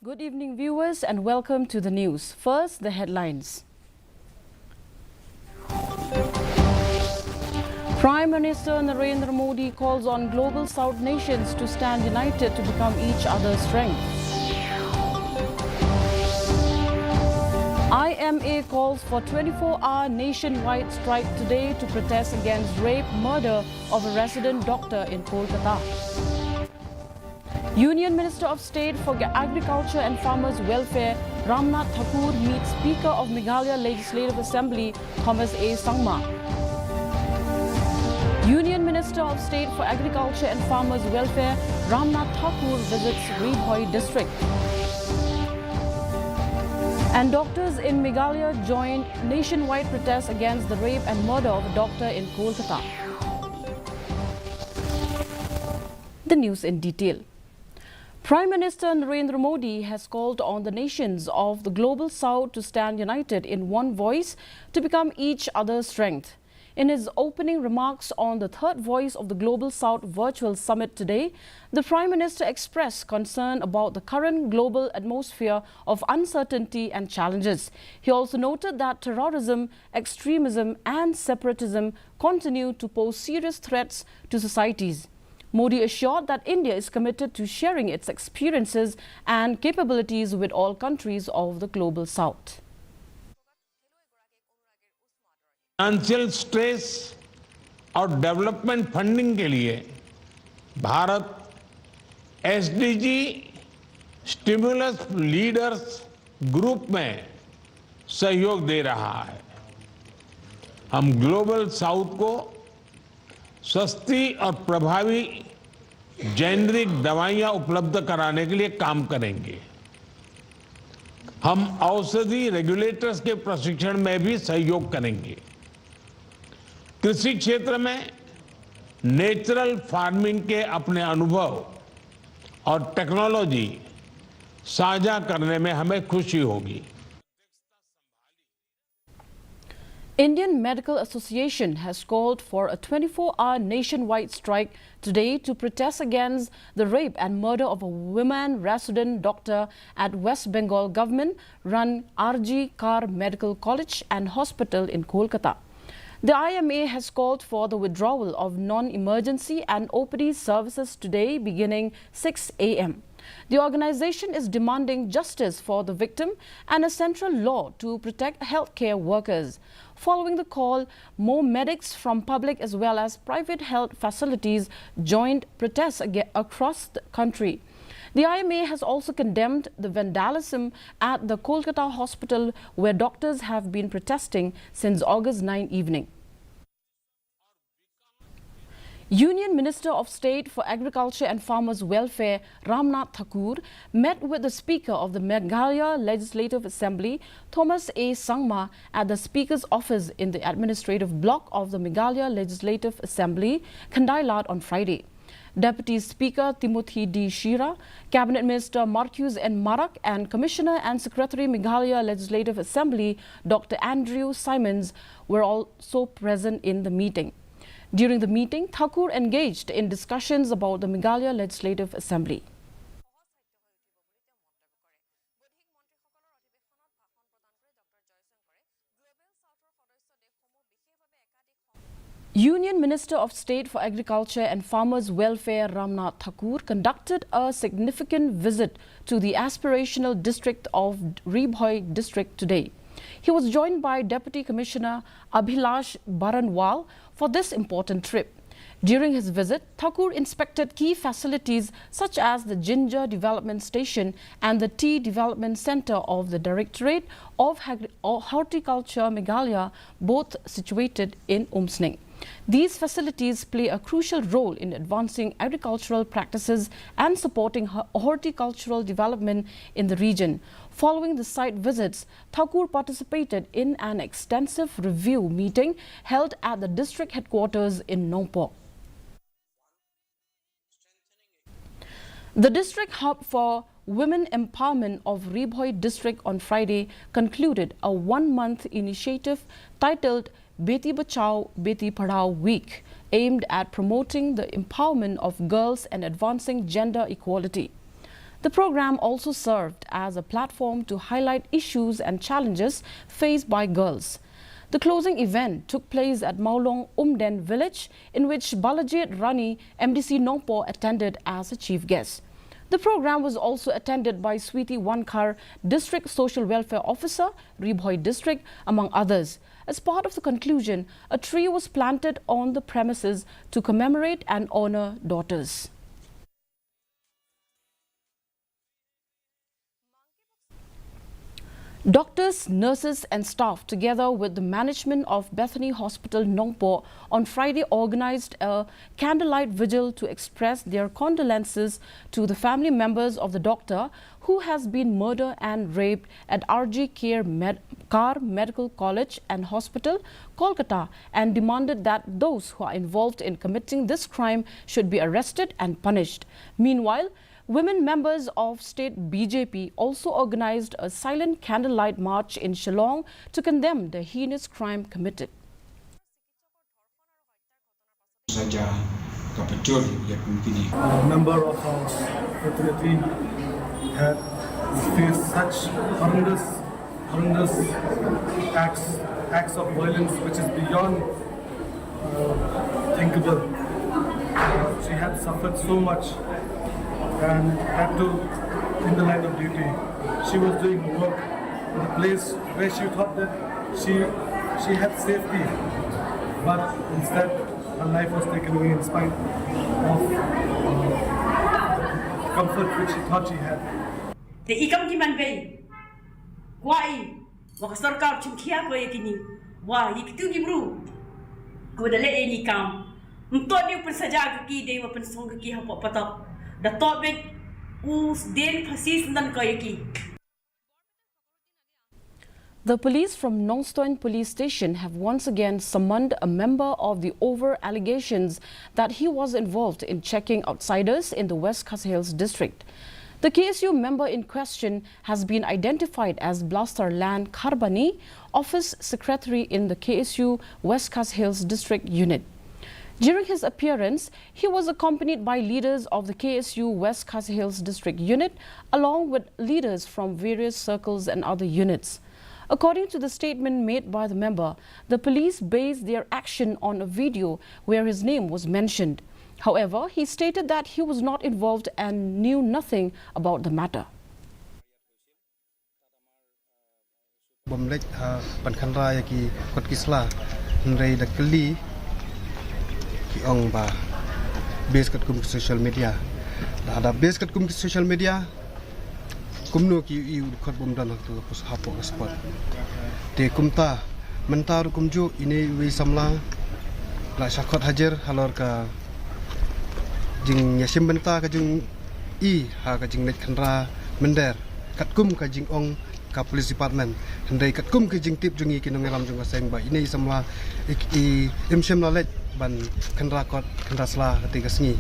Good evening, viewers, and welcome to the news. First, the headlines. Prime Minister Narendra Modi calls on global South nations to stand united to become each other's strength. IMA calls for 24-hour nationwide strike today to protest against rape, murder of a resident doctor in Kolkata. Union Minister of State for Agriculture and Farmers Welfare Ramnath Thakur meets Speaker of Meghalaya Legislative Assembly Thomas A. Sangma. Union Minister of State for Agriculture and Farmers Welfare Ramnath Thakur visits Rebhoi district. And doctors in Meghalaya joined nationwide protests against the rape and murder of a doctor in Kolkata. The news in detail. Prime Minister Narendra Modi has called on the nations of the Global South to stand united in one voice to become each other's strength. In his opening remarks on the third Voice of the Global South virtual summit today, the Prime Minister expressed concern about the current global atmosphere of uncertainty and challenges. He also noted that terrorism, extremism and separatism continue to pose serious threats to societies. Modi assured that India is committed to sharing its experiences and capabilities with all countries of the Global South. Financial stress और development funding के लिए Bharat SDG stimulus leaders group में सहयोग दे रहा है। हम global south को सस्ती और प्रभावी जेनेरिक दवाइयां उपलब्ध कराने के लिए काम करेंगे। हम औषधि रेगुलेटर्स के प्रशिक्षण में भी सहयोग करेंगे। कृषि क्षेत्र में नेचुरल फार्मिंग के अपने अनुभव और टेक्नोलॉजी साझा करने में हमें खुशी होगी। Indian Medical Association has called for a 24-hour nationwide strike today to protest against the rape and murder of a woman resident doctor at West Bengal government-run RG Kar Medical College and Hospital in Kolkata. The IMA has called for the withdrawal of non-emergency and OPD services today beginning 6 a.m. The organization is demanding justice for the victim and a central law to protect healthcare workers. Following the call, more medics from public as well as private health facilities joined protests across the country. The IMA has also condemned the vandalism at the Kolkata hospital where doctors have been protesting since August 9 evening. Union Minister of State for Agriculture and Farmers Welfare Ramnath Thakur met with the Speaker of the Meghalaya Legislative Assembly Thomas A. Sangma at the Speaker's office in the administrative block of the Meghalaya Legislative Assembly, Khandailat on Friday. Deputy Speaker Timothy D. Shira, Cabinet Minister Marcus N. Marak and Commissioner and Secretary Meghalaya Legislative Assembly Dr. Andrew Simons were also present in the meeting. During the meeting, Thakur engaged in discussions about the Meghalaya Legislative Assembly. Union Minister of State for Agriculture and Farmers Welfare Ramnath Thakur conducted a significant visit to the aspirational district of Rebhoi district today. He was joined by Deputy Commissioner Abhilash Baranwal for this important trip. During his visit, Thakur inspected key facilities such as the Ginger Development Station and the Tea Development Centre of the Directorate of Horticulture Meghalaya, both situated in Umsning. These facilities play a crucial role in advancing agricultural practices and supporting horticultural development in the region. Following the site visits, Thakur participated in an extensive review meeting held at the district headquarters in Nongpok. The district hub for women empowerment of Rebhoi district on Friday concluded a one-month initiative titled Beti Bachao, Beti Padhao Week, aimed at promoting the empowerment of girls and advancing gender equality. The program also served as a platform to highlight issues and challenges faced by girls. The closing event took place at Maulong Umden village, in which Balajit Rani, MDC Nongpo, attended as a chief guest. The program was also attended by Sweety Wankar, District Social Welfare Officer, Ribhoi District, among others. As part of the conclusion, a tree was planted on the premises to commemorate and honor daughters. Doctors, nurses and staff, together with the management of Bethany Hospital, Nongpo, on Friday organized a candlelight vigil to express their condolences to the family members of the doctor who has been murdered and raped at RG Kar Medical College and Hospital, Kolkata, and demanded that those who are involved in committing this crime should be arrested and punished. Meanwhile, women members of state BJP also organized a silent candlelight march in Shillong to condemn the heinous crime committed. A member of our fraternity had faced such horrendous acts of violence which is beyond thinkable. She had suffered so much and had to, in the line of duty, she was doing work in a place where she thought that she had safety, but instead her life was taken away in spite of comfort which she thought she had. The ikam ki man bay, why? Wakasarkar chumkia ko yakini, why? Ikitu gibru, ko dale any kam. Mto ni persaja ki day wapan song ki hapo patak. The topic us den phasis nan ko yaki. The police from Nongstoin police station have once again summoned a member of the over allegations that he was involved in checking outsiders in the West Khas Hills district. The KSU member in question has been identified as Blaster Lan Kharbani, office secretary in the KSU West Khas Hills district unit. During his appearance, he was accompanied by leaders of the KSU West Khas Hills district unit, along with leaders from various circles and other units. According to the statement made by the member, the police based their action on a video where his name was mentioned. However, he stated that he was not involved and knew nothing about the matter. Base kat kum social media, ada base kat kum social media, kumno ki iu khot bom dan tu pos hapo spot. Te kumta mentar kumju ini wi samla la syakot hajar halor ka jing yasim benta ka jing I ha ka jing net khandra mender kat kum ka jing ong ka police department handai kat kum ka jing tip jungi kinong ngelam jung ka seng ba ini samla I imsem knowledge ban khandra kot khandra sla ka sngi.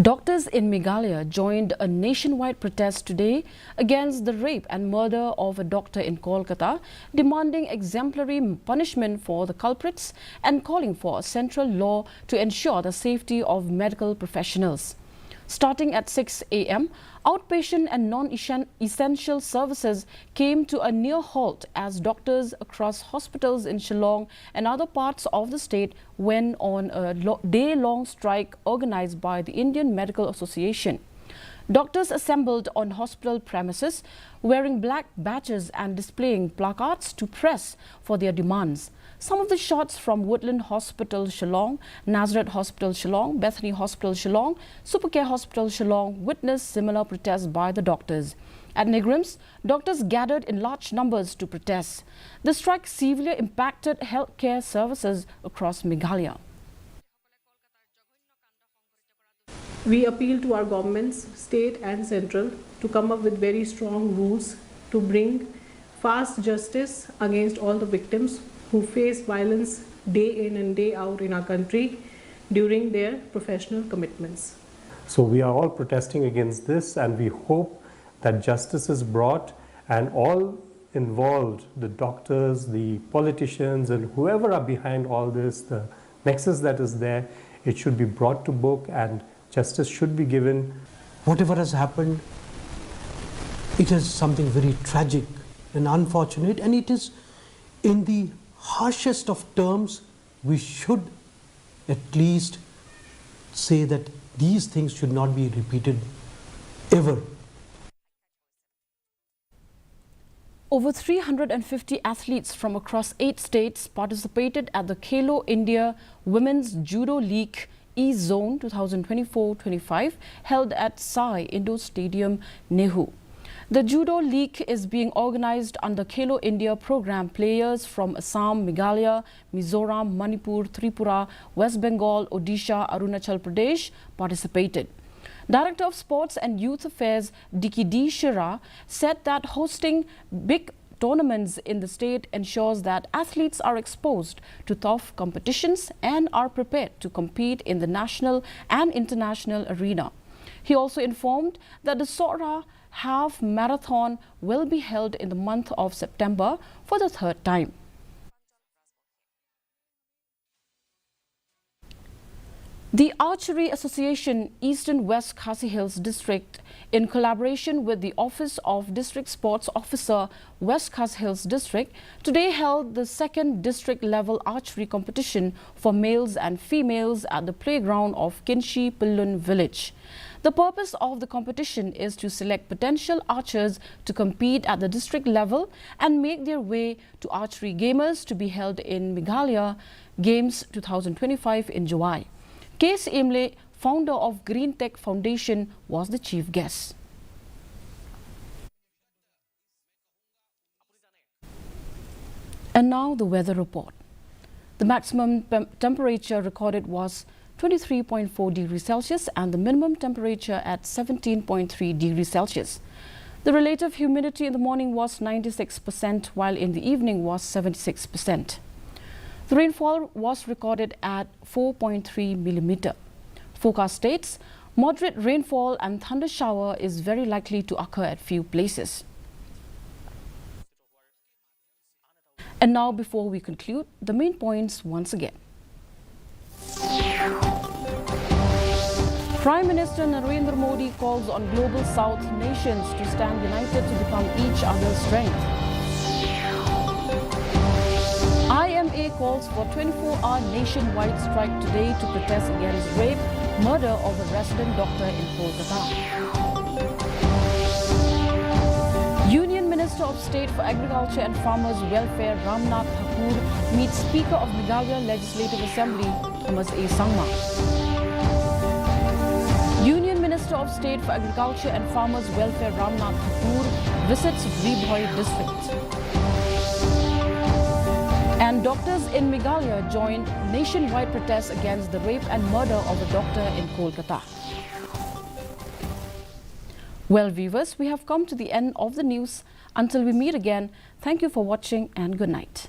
Doctors in Meghalaya joined a nationwide protest today against the rape and murder of a doctor in Kolkata, demanding exemplary punishment for the culprits and calling for a central law to ensure the safety of medical professionals. Starting at 6 a.m., outpatient and non-essential services came to a near halt as doctors across hospitals in Shillong and other parts of the state went on a day-long strike organized by the Indian Medical Association. Doctors assembled on hospital premises wearing black badges and displaying placards to press for their demands. Some of the shots from Woodland Hospital Shillong, Nazareth Hospital Shillong, Bethany Hospital Shillong, Supercare Hospital Shillong witnessed similar protests by the doctors. At Negrims, doctors gathered in large numbers to protest. The strike severely impacted healthcare services across Meghalaya. We appeal to our governments, state and central, to come up with very strong rules to bring fast justice against all the victims who face violence day in and day out in our country during their professional commitments. So we are all protesting against this, and we hope that justice is brought and all involved, the doctors, the politicians and whoever are behind all this, the nexus that is there, it should be brought to book and Justice should be given. Whatever has happened, it is something very tragic and unfortunate, and it is in the harshest of terms. We should at least say that these things should not be repeated ever. Over 350 athletes from across 8 states participated at the Khelo India Women's Judo League E-Zone 2024-25 held at Sai Indoor Stadium, Nehu. The Judo League is being organized under Khelo India program. Players from Assam, Meghalaya, Mizoram, Manipur, Tripura, West Bengal, Odisha, Arunachal Pradesh participated. Director of Sports and Youth Affairs Diki D. Shira said that hosting big tournaments in the state ensures that athletes are exposed to tough competitions and are prepared to compete in the national and international arena. He also informed that the Sora Half Marathon will be held in the month of September for the 3rd time. The Archery Association Eastern West Khasi Hills District, in collaboration with the Office of District Sports Officer West Khasi Hills District, today held the 2nd district level archery competition for males and females at the playground of Kinshi Pillun village. The purpose of the competition is to select potential archers to compete at the district level and make their way to archery gamers to be held in Meghalaya Games 2025 in July. Case Imle, founder of Green Tech Foundation, was the chief guest. And now the weather report. The maximum temperature recorded was 23.4 degrees Celsius and the minimum temperature at 17.3 degrees Celsius. The relative humidity in the morning was 96%, while in the evening was 76%. The rainfall was recorded at 4.3 millimeter. Forecast states moderate rainfall and thunder shower is very likely to occur at few places. And now, before we conclude, the main points once again. Prime Minister Narendra Modi calls on Global South nations to stand united to become each other's strength. IMA calls for 24-hour nationwide strike today to protest against rape, murder of a resident doctor in Kolkata. Union Minister of State for Agriculture and Farmers Welfare Ramnath Thakur meets Speaker of Meghalaya Legislative Assembly Thomas A. Sangma. Union Minister of State for Agriculture and Farmers Welfare Ramnath Thakur visits Ribhoi district. And doctors in Meghalaya joined nationwide protests against the rape and murder of a doctor in Kolkata. Well, viewers, we have come to the end of the news. Until we meet again, thank you for watching and good night.